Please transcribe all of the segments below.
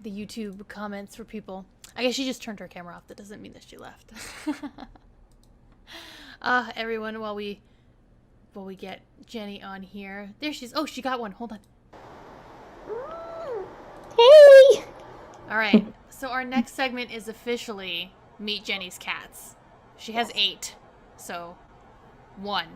the YouTube comments for people. I guess she just turned her camera off. That doesn't mean that she left. Everyone, while we get Jenny on here. There she is. Oh, she got one. Hold on. Hey! All right. So our next segment is officially Meet Jenny's Cats. She has 8. So, 1.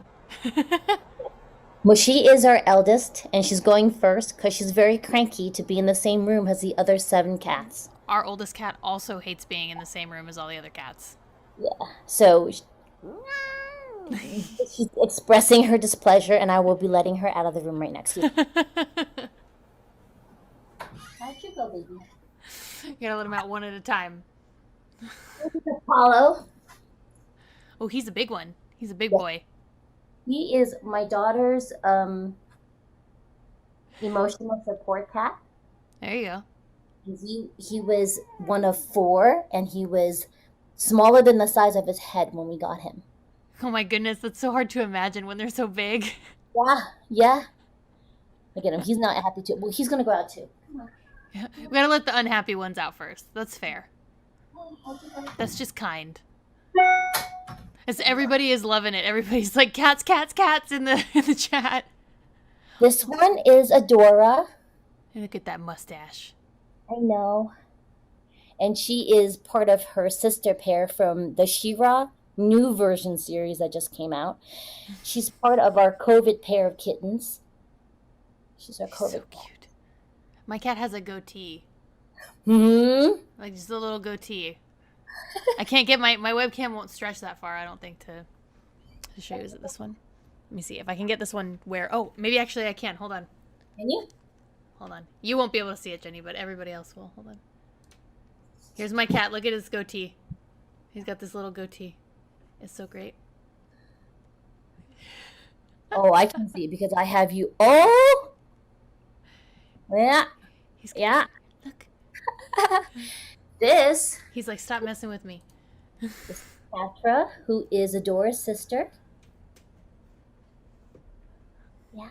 Well, she is our eldest, and she's going first because she's very cranky to be in the same room as the other 7 cats. Our oldest cat also hates being in the same room as all the other cats. Yeah. So she's expressing her displeasure, and I will be letting her out of the room right next to you. How'd you go, baby? You gotta let him out one at a time. This is Apollo. Oh, he's a big one. He's a big boy. He is my daughter's emotional support cat. There you go. He was one of 4, and he was smaller than the size of his head when we got him. Oh my goodness, that's so hard to imagine when they're so big. Yeah. Look at him. He's not happy too. Well, he's going to go out too. Come on. We gotta let the unhappy ones out first. That's fair. That's just kind. As everybody is loving it. Everybody's like, cats, cats, cats in the chat. This one is Adora. Look at that mustache. I know. And she is part of her sister pair from the She-Ra new version series that just came out. She's part of our COVID pair of kittens. She's our COVID so cute. My cat has a goatee. Like just a little goatee. I can't get my webcam won't stretch that far, I don't think, to show you. Is it this one? Let me see if I can get this one where... Oh, maybe actually I can. Hold on. Can you? Hold on. You won't be able to see it, Jenny, but everybody else will. Hold on. Here's my cat. Look at his goatee. He's got this little goatee. It's so great. Oh, I can see it because I have you. Oh! Yeah. Yeah. Look. This. He's like, stop messing with me. This is Patra, who is Adora's sister. Yeah.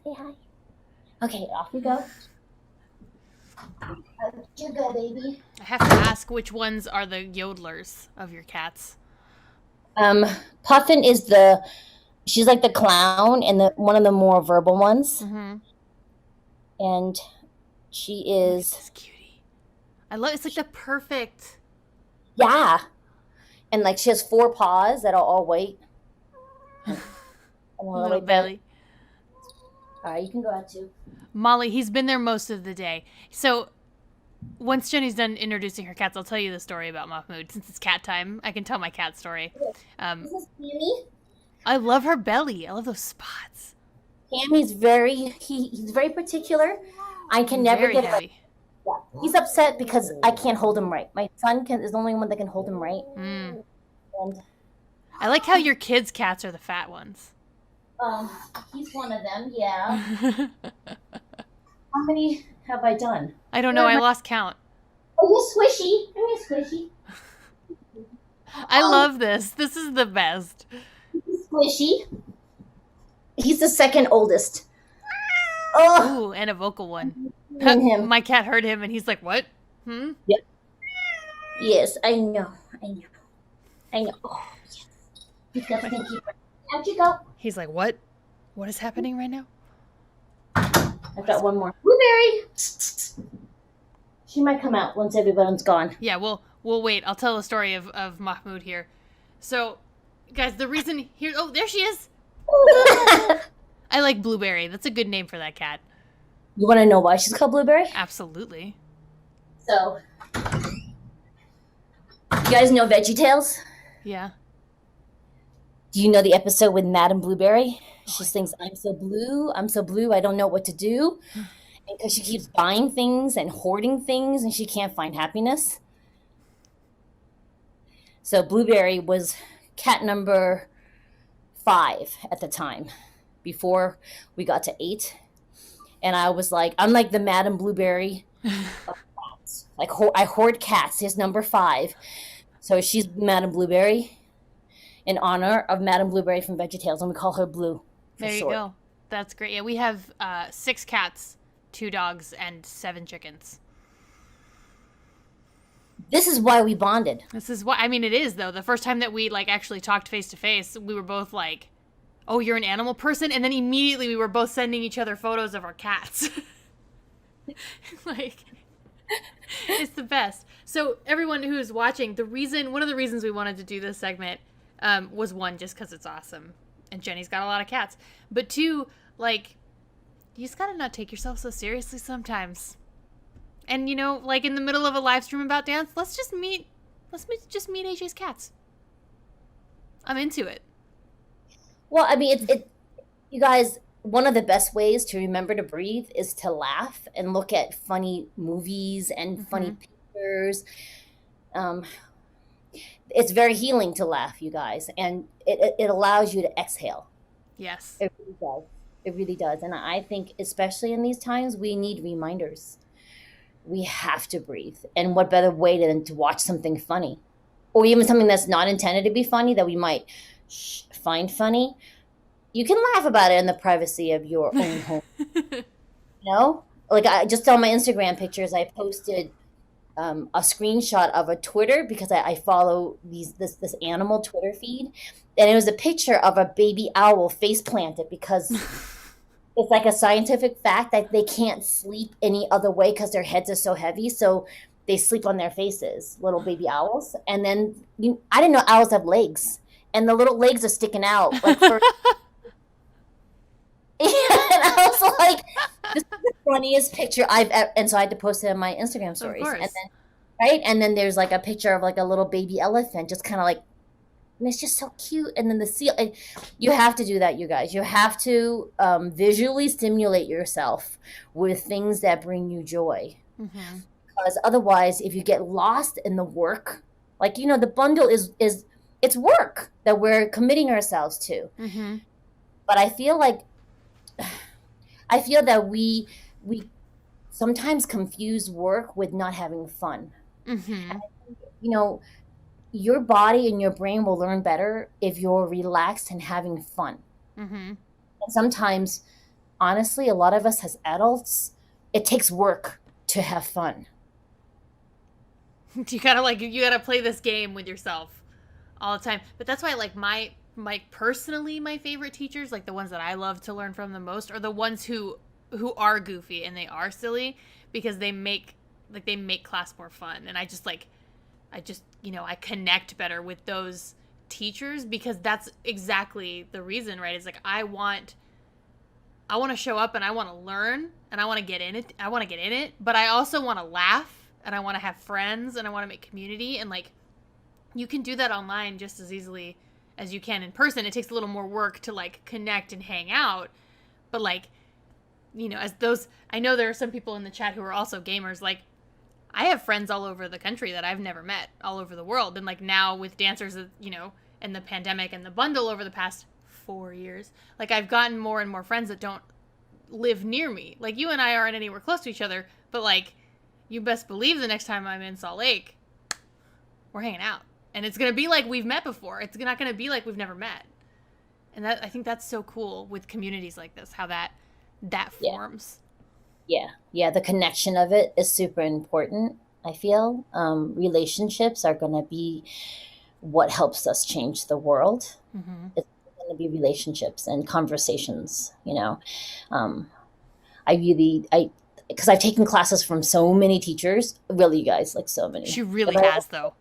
Say hi. Okay, off you go. Out you go, baby. I have to ask which ones are the yodelers of your cats. Puffin is she's like the clown and one of the more verbal ones. Mm-hmm. And she is... This cutie. It's like the perfect... Yeah. And like she has 4 paws that are all white. And a little belly. All right, you can go out too. Molly, he's been there most of the day. So once Jenny's done introducing her cats, I'll tell you the story about Mahmoud. Since it's cat time, I can tell my cat story. This is Tammy. I love her belly. I love those spots. Tammy's he's very particular. I can never very get heavy. Yeah. He's upset because I can't hold him right. My son is the only one that can hold him right. Mm. And I like how your kids' cats are the fat ones. He's one of them, yeah. How many have I done? I don't know. I lost count. Oh, you're squishy. You're squishy. I love this. This is the best. He's squishy. He's the second oldest. Oh. Ooh, and a vocal one. Him. My cat heard him, and he's like, what? Hmm? Yep. Yes, I know. Oh, yes. He's got the pinky. How'd you go? He's like, what? What is happening right now? I've got one more. Blueberry! She might come out once everyone's gone. Yeah, we'll wait. I'll tell the story of Mahmoud here. So, guys, the reason here... Oh, there she is! I like Blueberry. That's a good name for that cat. You want to know why she's called Blueberry? Absolutely. So, you guys know VeggieTales? Yeah. Do you know the episode with Madame Blueberry? She sings, I'm so blue, I don't know what to do. Because she keeps buying things and hoarding things and she can't find happiness. So Blueberry was cat number 5 at the time, before we got to 8. And I was like, I'm like the Madame Blueberry of cats. Like, I hoard cats. Here's number 5. So she's Madame Blueberry in honor of Madame Blueberry from VeggieTales, and we call her Blue. There you go. That's great. Yeah, we have 6 cats, 2 dogs, and 7 chickens. This is why we bonded. This is what I mean. It is though. The first time that we like actually talked face to face, we were both like, "Oh, you're an animal person," and then immediately we were both sending each other photos of our cats. Like, it's the best. So everyone who's watching, one of the reasons we wanted to do this segment was one, just because it's awesome, and Jenny's got a lot of cats, but two, like, you just gotta not take yourself so seriously sometimes. And like in the middle of a live stream about dance, let's just meet AJ's cats. I'm into it. Well, I mean, you guys, one of the best ways to remember to breathe is to laugh and look at funny movies and funny pictures. Um, it's very healing to laugh, you guys, and it allows you to exhale. Yes. It really does. It really does. And I think, especially in these times, we need reminders. We have to breathe. And what better way than to watch something funny, or even something that's not intended to be funny that we might find funny. You can laugh about it in the privacy of your own home. Like I just on my Instagram pictures, I posted a screenshot of a Twitter, because I follow this animal Twitter feed, and it was a picture of a baby owl face planted, because it's like a scientific fact that they can't sleep any other way because their heads are so heavy. So they sleep on their faces, little baby owls. And then I didn't know owls have legs, and the little legs are sticking out. Like and I was like, this is the funniest picture I've ever. And so I had to post it on my Instagram stories. Of course. And then, right? And then there's like a picture of like a little baby elephant, just kind of like, and it's just so cute. And then the seal, you have to do that, you guys. You have to visually stimulate yourself with things that bring you joy. Mm-hmm. Because otherwise, if you get lost in the work, like, the bundle is it's work that we're committing ourselves to. Mm-hmm. But I feel that we sometimes confuse work with not having fun. Mm-hmm. And, your body and your brain will learn better if you're relaxed and having fun. Mm-hmm. And sometimes, honestly, a lot of us as adults, it takes work to have fun. You gotta play this game with yourself all the time. But that's why, like, my personally, my favorite teachers, like the ones that I love to learn from the most, are the ones who are goofy and they are silly, because they make class more fun. And I connect better with those teachers, because that's exactly the reason, right? It's like I want to show up and I want to learn and I want to get in it, but I also want to laugh and I want to have friends and I want to make community. And like, you can do that online just as easily as you can in person. It takes a little more work to like connect and hang out, but like, I know there are some people in the chat who are also gamers. Like, I have friends all over the country that I've never met, all over the world. And like now with dancers, and the pandemic and the bundle over the past 4 years, like I've gotten more and more friends that don't live near me. Like, you and I aren't anywhere close to each other, but like, you best believe the next time I'm in Salt Lake, we're hanging out. And it's going to be like we've met before. It's not going to be like we've never met. And I think that's so cool with communities like this, how that forms. Yeah, the connection of it is super important, I feel. Relationships are going to be what helps us change the world. Mm-hmm. It's going to be relationships and conversations, because I've taken classes from so many teachers, really, you guys, like so many. She really has, though.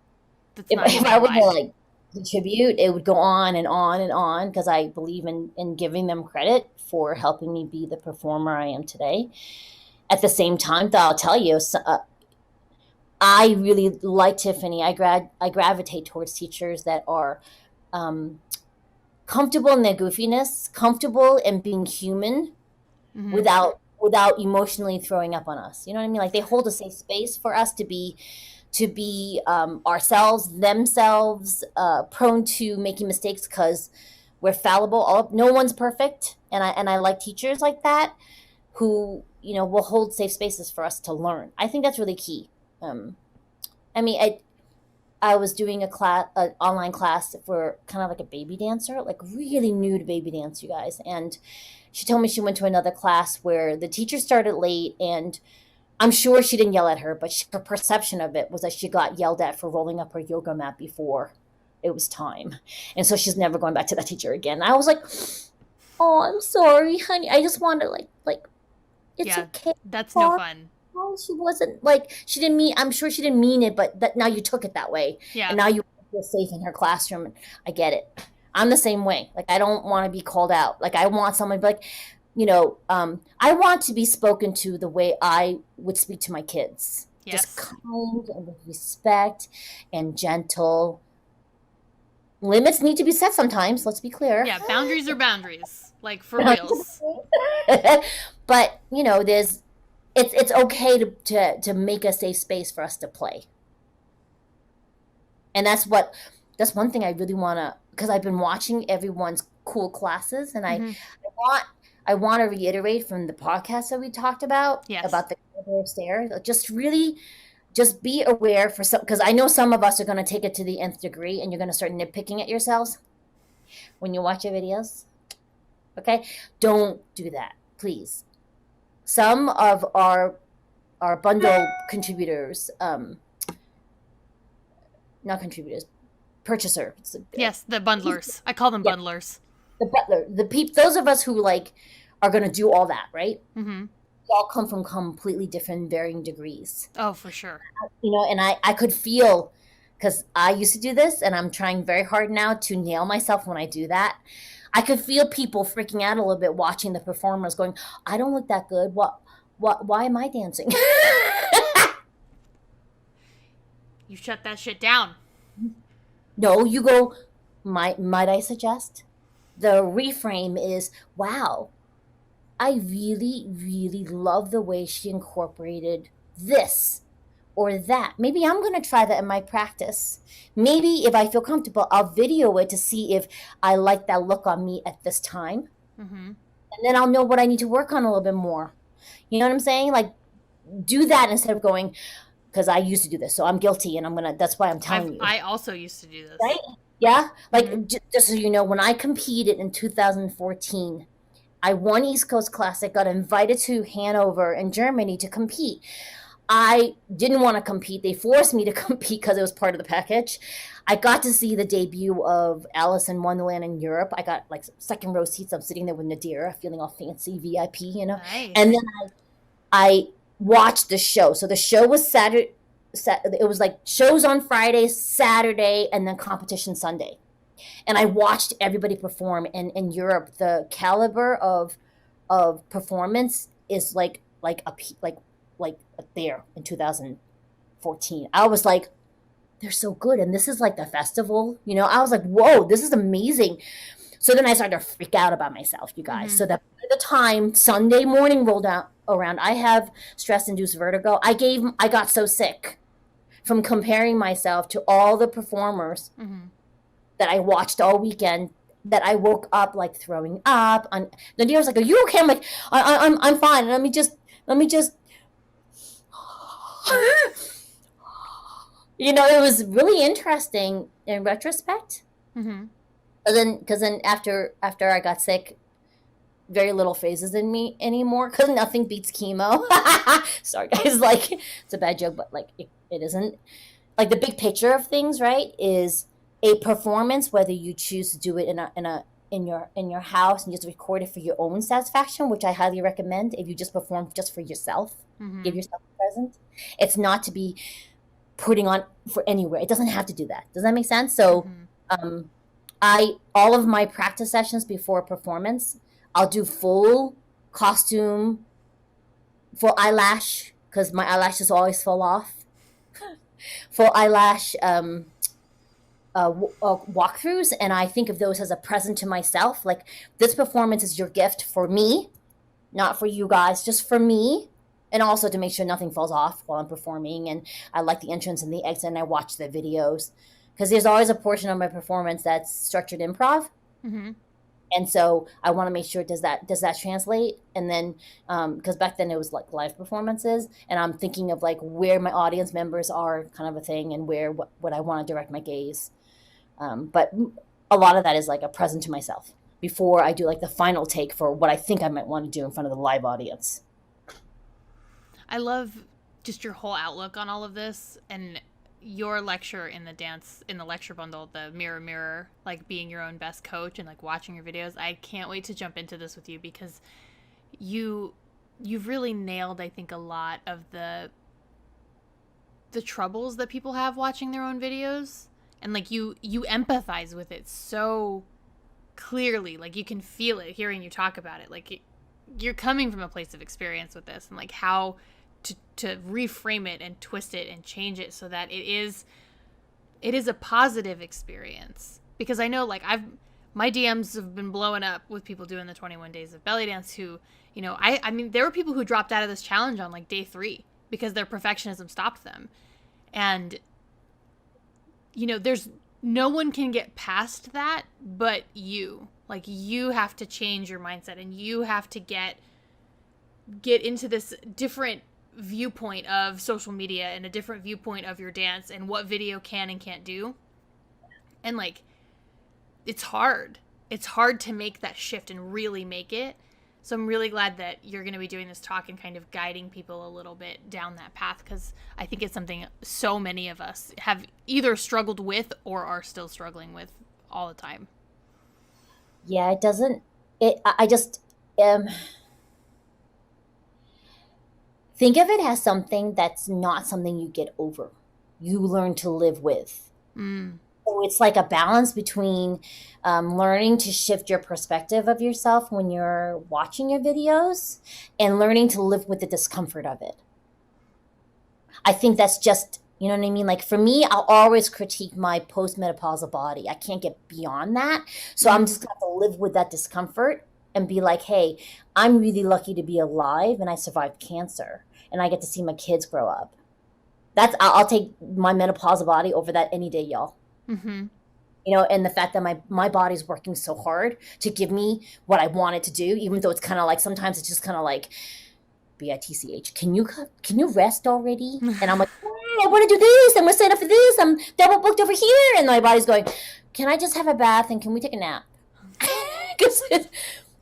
If I were to like contribute, it would go on and on and on, because I believe in giving them credit for helping me be the performer I am today. At the same time, though, I'll tell you, I really like Tiffany. I gravitate towards teachers that are comfortable in their goofiness, comfortable in being human, mm-hmm. without emotionally throwing up on us. You know what I mean? Like, they hold a safe space for us to be ourselves, themselves, prone to making mistakes because we're fallible. No one's perfect, and I like teachers like that who will hold safe spaces for us to learn. I think that's really key. I was doing an online class for kind of like a baby dancer, like really new to baby dance, you guys. And she told me she went to another class where the teacher started late, and I'm sure she didn't yell at her, but her perception of it was that she got yelled at for rolling up her yoga mat before it was time. And so she's never going back to that teacher again. I was like, oh, I'm sorry, honey. I just want to it's Yeah, okay. that's no fun. Oh, she wasn't like, she didn't mean, I'm sure she didn't mean it, but that now you took it that way. Yeah. And now you feel safe in her classroom. I get it. I'm the same way. Like, I don't want to be called out. Like, I want someone to be like, I want to be spoken to the way I would speak to my kids. Just Yes. kind and with respect and gentle. Limits need to be set sometimes, let's be clear. Yeah, boundaries are boundaries. Like, for reals. But, it's okay to make a safe space for us to play. And that's one thing I really want to, because I've been watching everyone's cool classes, and Mm-hmm. I want to reiterate from the podcast that we talked about Yes. about the upstairs. Just really, just be aware for some, because I know some of us are going to take it to the nth degree, and you're going to start nitpicking at yourselves when you watch your videos. Okay, don't do that, please. Some of our bundle contributors, not contributors, purchaser. Yes, the bundlers. I call them Yeah. bundlers. The butler, those of us who are going to do all that, right? Mm-hmm. We all come from completely different, varying degrees. Oh, for sure. And I could feel, because I used to do this, and I'm trying very hard now to nail myself when I do that. I could feel people freaking out a little bit watching the performers, going, "I don't look that good. What? Why am I dancing?" You shut that shit down. No, you go. Might I suggest? The reframe is, "Wow, I really, really love the way she incorporated this or that. Maybe I'm going to try that in my practice. Maybe if I feel comfortable, I'll video it to see if I like that look on me at this time. Mm-hmm. And then I'll know what I need to work on a little bit more." You know what I'm saying? Like, do that instead of going, because I used to do this, so I'm guilty, and that's why I'm telling you. I also used to do this. Right? Yeah? Like, Mhm. just so you know, when I competed in 2014, I won East Coast Classic, got invited to Hanover in Germany to compete. I didn't want to compete. They forced me to compete because it was part of the package. I got to see the debut of Alice in Wonderland in Europe. I got like second row seats. I'm sitting there with Nadira, feeling all fancy, VIP, Nice. And then I watched the show. So the show was Saturday. It was like shows on Friday, Saturday, and then competition Sunday. And I watched everybody perform. And in Europe, the caliber of performance is like there in 2014. I was like, they're so good. And this is like the festival, I was like, whoa, this is amazing. So then I started to freak out about myself, you guys. Mhm. So that by the time Sunday morning rolled around, I have stress-induced vertigo. I got so sick from comparing myself to all the performers Mm-hmm. that I watched all weekend that I woke up like throwing up. Nadia was like, "Are you okay?" I'm like, I'm fine. Let me just it was really interesting in retrospect. Mm-hmm. Because then after I got sick, very little phases in me anymore. Because nothing beats chemo. Sorry, guys. Like, it's a bad joke, but like it isn't. Like, the big picture of things, right, is a performance. Whether you choose to do it in your house and just record it for your own satisfaction, which I highly recommend. If you just perform just for yourself, Mm-hmm. give yourself a present. It's not to be putting on for anywhere. It doesn't have to do that. Does that make sense? So, Mm-hmm. all of my practice sessions before a performance, I'll do full costume, full eyelash, because my eyelashes always fall off. Full eyelash walkthroughs, and I think of those as a present to myself. Like, this performance is your gift for me, not for you guys, just for me. And also to make sure nothing falls off while I'm performing. And I like the entrance and the exit, and I watch the videos. Because there's always a portion of my performance that's structured improv. Mm-hmm. And so I want to make sure, does that translate? And then, because back then it was like live performances, and I'm thinking of like where my audience members are, kind of a thing, and what I want to direct my gaze. But a lot of that is like a present to myself before I do like the final take for what I think I might want to do in front of the live audience. I love just your whole outlook on all of this, and your lecture in the lecture bundle, the mirror mirror, like being your own best coach and like watching your videos. I can't wait to jump into this with you, because you've really nailed, I think, a lot of the troubles that people have watching their own videos, and like you empathize with it so clearly. Like you can feel it hearing you talk about it. Like you're coming from a place of experience with this, and like how to reframe it and twist it and change it so that it is a positive experience. Because I know, like, my DMs have been blowing up with people doing the 21 days of belly dance who, you know, I mean, there were people who dropped out of this challenge on like day 3 because their perfectionism stopped them. And, you know, there's no one can get past that but you. Like, you have to change your mindset, and you have to get into this different viewpoint of social media and a different viewpoint of your dance and what video can and can't do. And like, it's hard to make that shift and really make it. So I'm really glad that you're going to be doing this talk and kind of guiding people a little bit down that path, because I think it's something so many of us have either struggled with or are still struggling with all the time. Yeah, I just think of it as something that's not something you get over. You learn to live with. So it's like a balance between learning to shift your perspective of yourself when you're watching your videos and learning to live with the discomfort of it. I think that's just, you know what I mean? Like for me, I'll always critique my postmenopausal body. I can't get beyond that. So I'm just going to have to live with that discomfort and be like, hey, I'm really lucky to be alive and I survived cancer and I get to see my kids grow up. I'll take my menopausal body over that any day, y'all. Mm-hmm. You know, and the fact that my body's working so hard to give me what I want it to do, even though it's kind of like, sometimes it's just kind of like, bitch, can you rest already? And I'm like, I want to do this, I'm gonna sign up for this, I'm double booked over here, and my body's going, can I just have a bath and can we take a nap?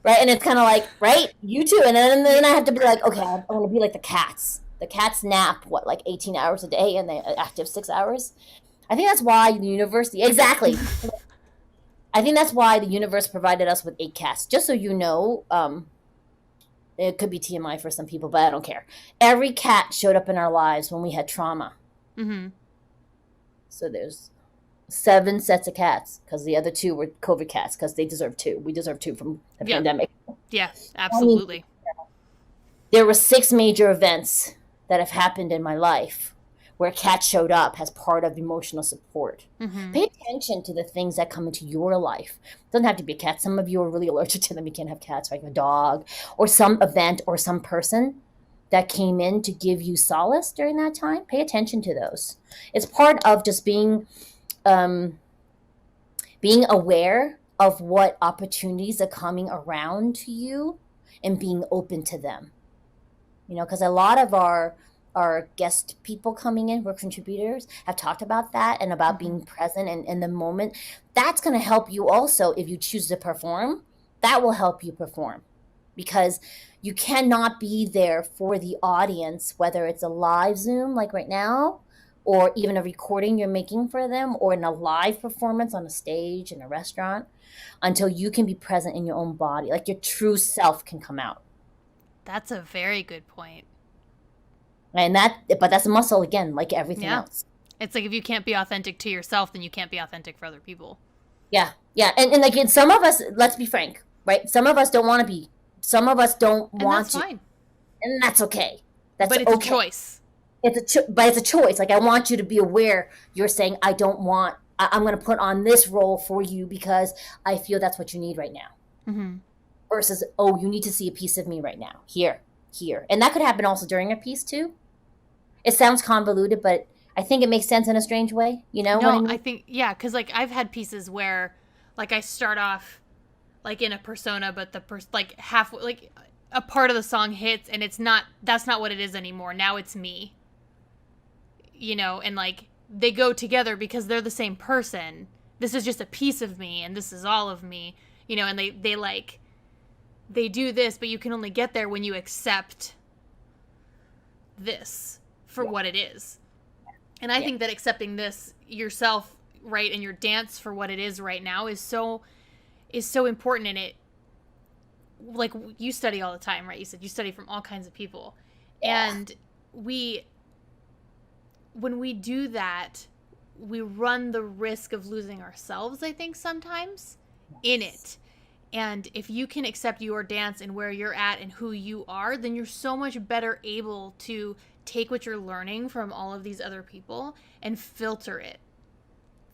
Right? And it's kind of like, right, you too. And then I have to be like, okay, I want to be like the cats. The cats nap like 18 hours a day and they're active 6 hours. I think that's why the universe, exactly. I think that's why the universe provided us with 8 cats. Just so you know, it could be TMI for some people, but I don't care. Every cat showed up in our lives when we had trauma. Mm-hmm. So there's 7 sets of cats, because the other 2 were COVID cats, because they deserve 2. We deserve 2 from the pandemic. Yeah, absolutely. I mean, there were 6 major events that have happened in my life where cats showed up as part of emotional support. Mm-hmm. Pay attention to the things that come into your life. It doesn't have to be a cat. Some of you are really allergic to them. You can't have cats, like a dog, or some event or some person that came in to give you solace during that time. Pay attention to those. It's part of just being aware of what opportunities are coming around to you and being open to them. You know, because a lot of our guest people coming in, who are contributors, have talked about that and about being present and in the moment. That's going to help you also if you choose to perform. That will help you perform, because you cannot be there for the audience, whether it's a live Zoom like right now, or even a recording you're making for them, or in a live performance on a stage in a restaurant, until you can be present in your own body. Like your true self can come out. That's a very good point. But that's a muscle again, like everything else. It's like if you can't be authentic to yourself, then you can't be authentic for other people. Yeah. And like some of us, let's be frank, right? Some of us don't want to be. Some of us don't want to. That's fine. And that's okay. But it's okay. A choice. But it's a choice. Like I want you to be aware. You're saying, I'm going to put on this role for you because I feel that's what you need right now. Mm-hmm. Versus, oh, you need to see a piece of me right now. Here. And that could happen also during a piece too. It sounds convoluted, but I think it makes sense in a strange way. You know? No, what I mean? I think, yeah, because like I've had pieces where like I start off like in a persona, but the like halfway, like a part of the song hits and that's not what it is anymore. Now it's me. You know, and like they go together because they're the same person. This is just a piece of me and this is all of me, you know, and they do this, but you can only get there when you accept this for what it is. And I think that accepting this yourself, right, and your dance for what it is right now is so important. In it, like, you study all the time, right? You said you study from all kinds of people. Yeah. And when we do that, we run the risk of losing ourselves, I think, sometimes in it. And if you can accept your dance and where you're at and who you are, then you're so much better able to take what you're learning from all of these other people and filter it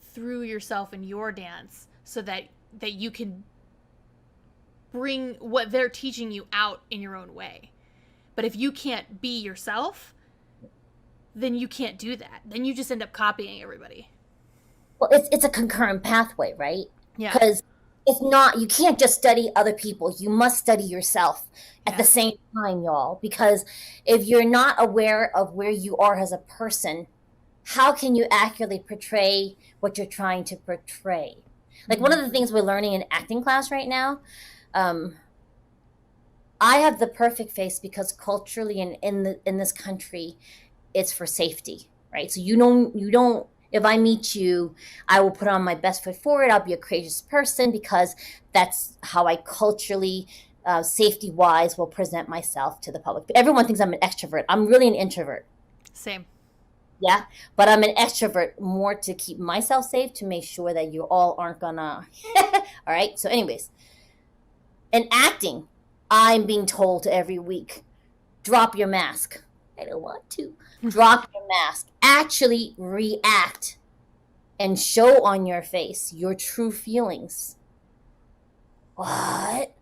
through yourself and your dance, so that you can bring what they're teaching you out in your own way. But if you can't be yourself, then you can't do that. Then you just end up copying everybody. Well, it's a concurrent pathway, right? Yeah. Because if not, you can't just study other people. You must study yourself at the same time, y'all. Because if you're not aware of where you are as a person, how can you accurately portray what you're trying to portray? Like, one of the things we're learning in acting class right now, I have the perfect face because culturally and in this country, it's for safety, right? So you don't, if I meet you, I will put on my best foot forward. I'll be a courageous person because that's how I culturally, safety-wise, will present myself to the public. But everyone thinks I'm an extrovert. I'm really an introvert. Same. Yeah, but I'm an extrovert more to keep myself safe, to make sure that you all aren't gonna, all right? So anyways, in acting, I'm being told every week, drop your mask. I don't want to. Drop your mask. Actually react and show on your face your true feelings. What?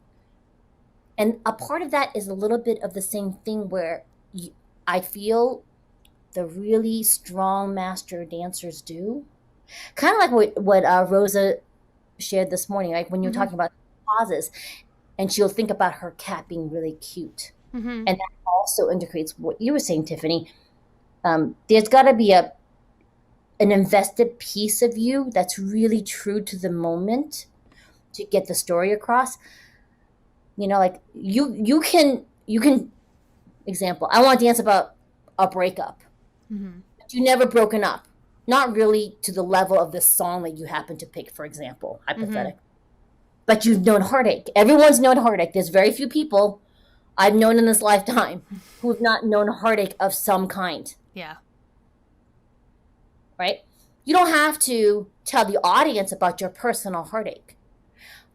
And a part of that is a little bit of the same thing where I feel the really strong master dancers do. Kind of like what Rosa shared this morning, like when you're talking about pauses, and she'll think about her cat being really cute. And that also indicates what you were saying, Tiffany. There's got to be an invested piece of you that's really true to the moment to get the story across. You know, like you can example, I want to dance about a breakup. But you never broken up. Not really to the level of the song that you happen to pick, for example, hypothetic. But you've known heartache. Everyone's known heartache. There's very few people I've known in this lifetime who have not known heartache of some kind. Yeah. Right? You don't have to tell the audience about your personal heartache,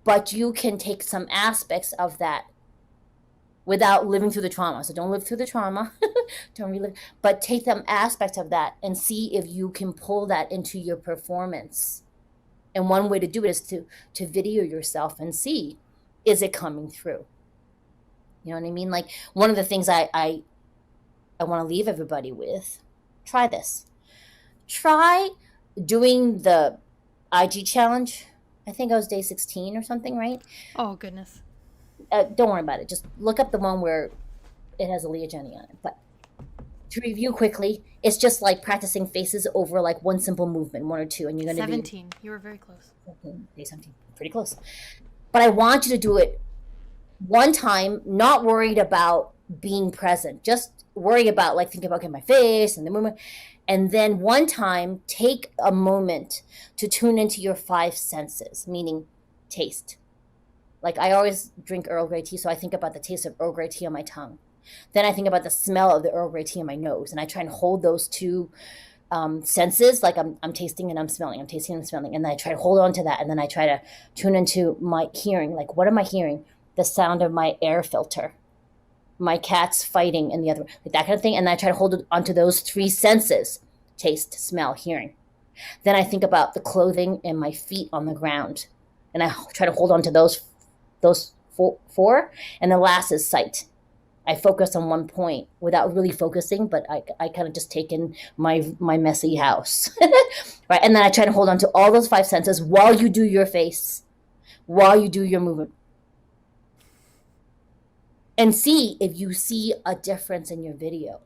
but you can take some aspects of that without living through the trauma. So don't live through the trauma. Don't relive, but take some aspects of that and see if you can pull that into your performance. And one way to do it is to video yourself and see, is it coming through? You know what I mean? Like, one of the things I want to leave everybody with, try this. Try doing the IG challenge. I think it was day 16 or something, right? Oh, goodness. Don't worry about it. Just look up the one where it has Aaliyah Jenny on it. But to review quickly, it's just like practicing faces over like one simple movement, one or two, and you're going to 17. You were very close. Day 17. Pretty close. But I want you to do it one time, not worried about being present. Just worry about, like, think about, okay, my face and the movement. And then one time, take a moment to tune into your 5 senses, meaning taste. Like, I always drink Earl Grey tea, so I think about the taste of Earl Grey tea on my tongue. Then I think about the smell of the Earl Grey tea on my nose, and I try and hold those two senses, like I'm tasting and I'm smelling, I'm tasting and I'm smelling, and then I try to hold on to that, and then I try to tune into my hearing. Like, what am I hearing? The sound of my air filter, my cats fighting in the other room, like that kind of thing. And I try to hold on to those 3 senses: taste, smell, hearing. Then I think about the clothing and my feet on the ground, and I try to hold on to those 4. And the last is sight. I focus on one point without really focusing, but I kind of just take in my messy house. Right? And then I try to hold on to all those 5 senses while you do your face, while you do your movement. And see if you see a difference in your video.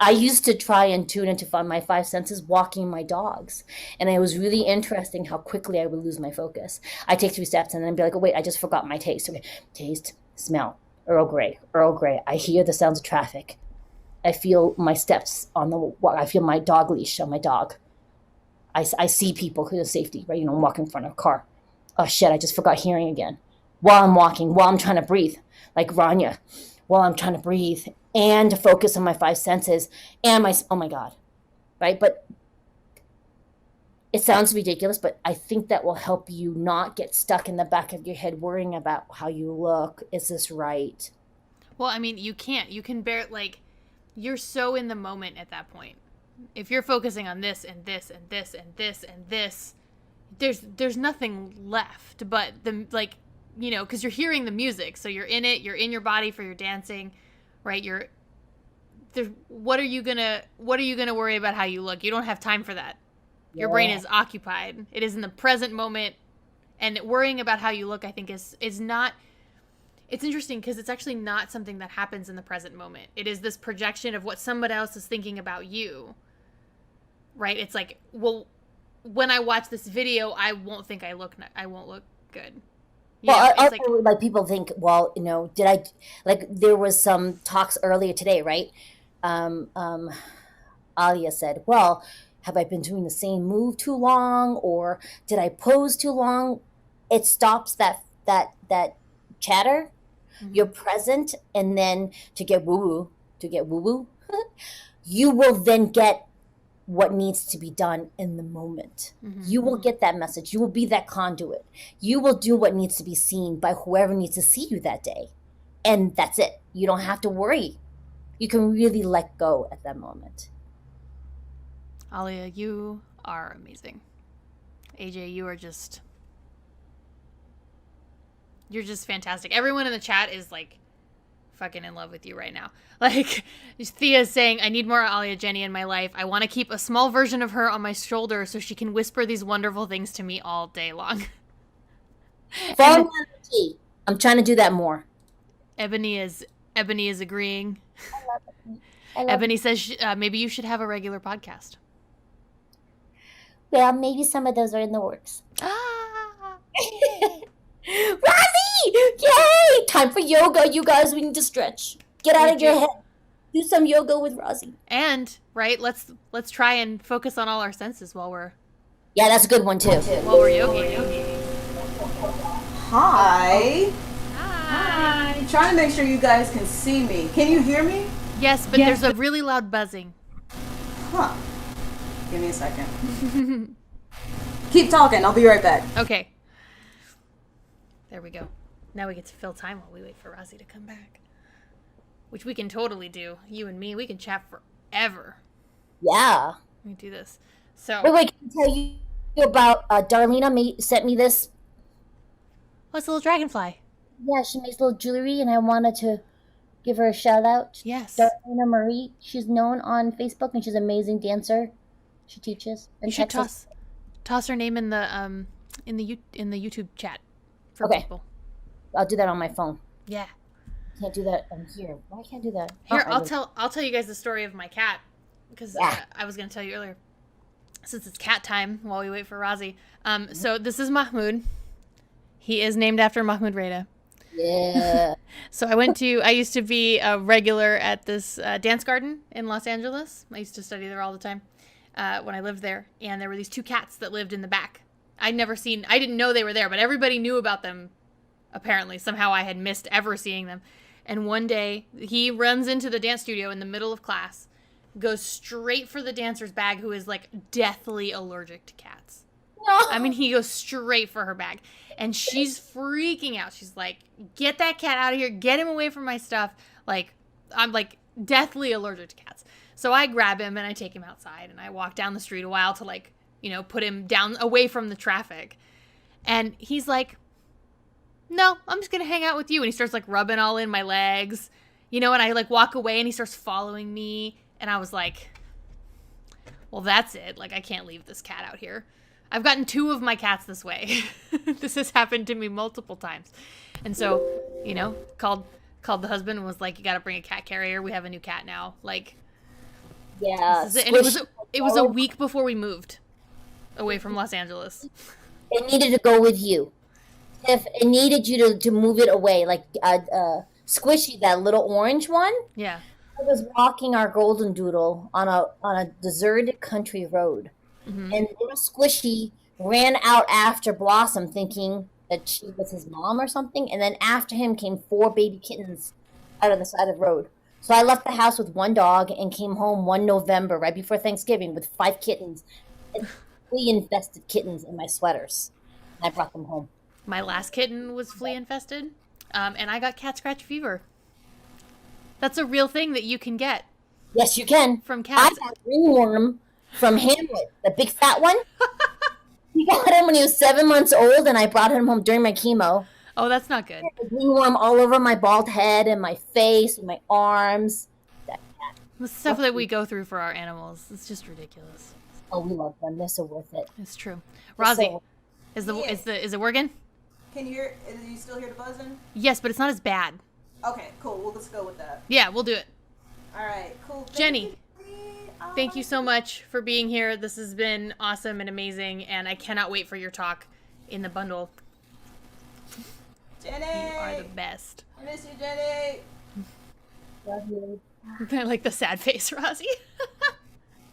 I used to try and tune into my 5 senses walking my dogs. And it was really interesting how quickly I would lose my focus. I take 3 steps and then be like, oh, wait, I just forgot my taste. Okay, taste, smell. Earl Grey, Earl Grey. I hear the sounds of traffic. I feel my steps on the walk. I feel my dog leash on my dog. I see people who are safety, right? Walk in front of a car. Oh shit, I just forgot hearing again. While I'm walking, while I'm trying to breathe, like Rania, while I'm trying to breathe and to focus on my five senses and oh my God, right? But it sounds ridiculous, but I think that will help you not get stuck in the back of your head worrying about how you look. Is this right? Well, I mean, you can bear, like, you're so in the moment at that point. If you're focusing on this and this and this and this and this, there's nothing left but the, like, because you're hearing the music, so you're in it, you're in your body for your dancing, right? What are you gonna worry about how you look? You don't have time for that. Your brain is occupied. It is in the present moment, and worrying about how you look, I think, is not. It's interesting because it's actually not something that happens in the present moment. It is this projection of what somebody else is thinking about you, right? It's like, well, when I watch this video, I won't think I won't look good. Like people think, well, did I, like, there was some talks earlier today, right? Aaliyah said, well, have I been doing the same move too long, or did I pose too long? It stops that chatter. Mm-hmm. You're present, and then to get woo woo, you will then get what needs to be done in the moment. Mm-hmm. You will get that message. You will be that conduit. You will do what needs to be seen by whoever needs to see you that day. And that's it. You don't have to worry. You can really let go at that moment. Aaliyah, you are amazing. AJ, you're just fantastic. Everyone in the chat is like fucking in love with you right now. Like, Thea's saying, I need more Aaliyah Jenny in my life. I want to keep a small version of her on my shoulder so she can whisper these wonderful things to me all day long. I'm trying to do that more. Ebony is agreeing. I love Ebony says maybe you should have a regular podcast. Well, maybe some of those are in the works. Rosie! Yay! Time for yoga, you guys. We need to stretch. Get out of your head. Do some yoga with Rosie. And, right, let's try and focus on all our senses while we're... Yeah, that's a good one, too. While we're yogi. Hi. Hi. I'm trying to make sure you guys can see me. Can you hear me? Yes, but there's a really loud buzzing. Huh. Give me a second. Keep talking. I'll be right back. Okay. There we go. Now we get to fill time while we wait for Rosie to come back. Which we can totally do. You and me, we can chat forever. Yeah. We can do this. So. Wait, can I tell you about Darlena sent me this? What's a little dragonfly? Yeah, she makes little jewelry, and I wanted to give her a shout out. Yes. Darlena Marie. She's known on Facebook, and she's an amazing dancer. She teaches. You should toss her name in the YouTube chat for people. I'll do that on my phone. Yeah. Can't do that on here. Why can't I do that? Here, I'll tell you guys the story of my cat, because I was going to tell you earlier. Since it's cat time while we wait for Rosie. So this is Mahmoud. He is named after Mahmoud Reda. Yeah. So I used to be a regular at this dance garden in Los Angeles. I used to study there all the time when I lived there. And there were these two cats that lived in the back. I didn't know they were there, but everybody knew about them. Apparently, somehow I had missed ever seeing them. And one day, he runs into the dance studio in the middle of class, goes straight for the dancer's bag, who is like deathly allergic to cats. No. I mean, he goes straight for her bag. And she's freaking out. She's like, get that cat out of here. Get him away from my stuff. Like, I'm like deathly allergic to cats. So I grab him and I take him outside. And I walk down the street a while to like, put him down away from the traffic. And he's like, no, I'm just going to hang out with you. And he starts like rubbing all in my legs, and I like walk away and he starts following me. And I was like, well, that's it. Like, I can't leave this cat out here. I've gotten 2 of my cats this way. This has happened to me multiple times. And so, called the husband and was like, you got to bring a cat carrier. We have a new cat now. Like, yeah. And it was a week before we moved away from Los Angeles. It needed to go with you. If it needed you to move it away, like Squishy, that little orange one. Yeah. I was walking our golden doodle on a deserted country road, Mm-hmm. and little Squishy ran out after Blossom, thinking that she was his mom or something. And then after him came 4 baby kittens out of the side of the road. So I left the house with 1 dog and came home one November, right before Thanksgiving, with 5 kittens, and flea-infested kittens in my sweaters. And I brought them home. My last kitten was flea infested, and I got cat scratch fever. That's a real thing that you can get Yes, you can. from I cats. got ringworm from Hamlet, the big fat one. He got him when he was 7 months old, and I brought him home during my chemo. Oh, that's not good. Ringworm all over my bald head and my face and my arms. The stuff that we go through for our animals, it's just ridiculous. Oh, we love them. They're so worth it. It's true. They're Rosie, so- is it working? Can you hear? Is you still hear the buzzing? Yes, but it's not as bad. Okay, cool. We'll just go with that. Yeah, we'll do it. All right, cool. Jenny, thank you so much for being here. This has been awesome and amazing, and I cannot wait for your talk in the bundle. Jenny, You are the best. I miss you, Jenny. Love you. I like the sad face, Rosie.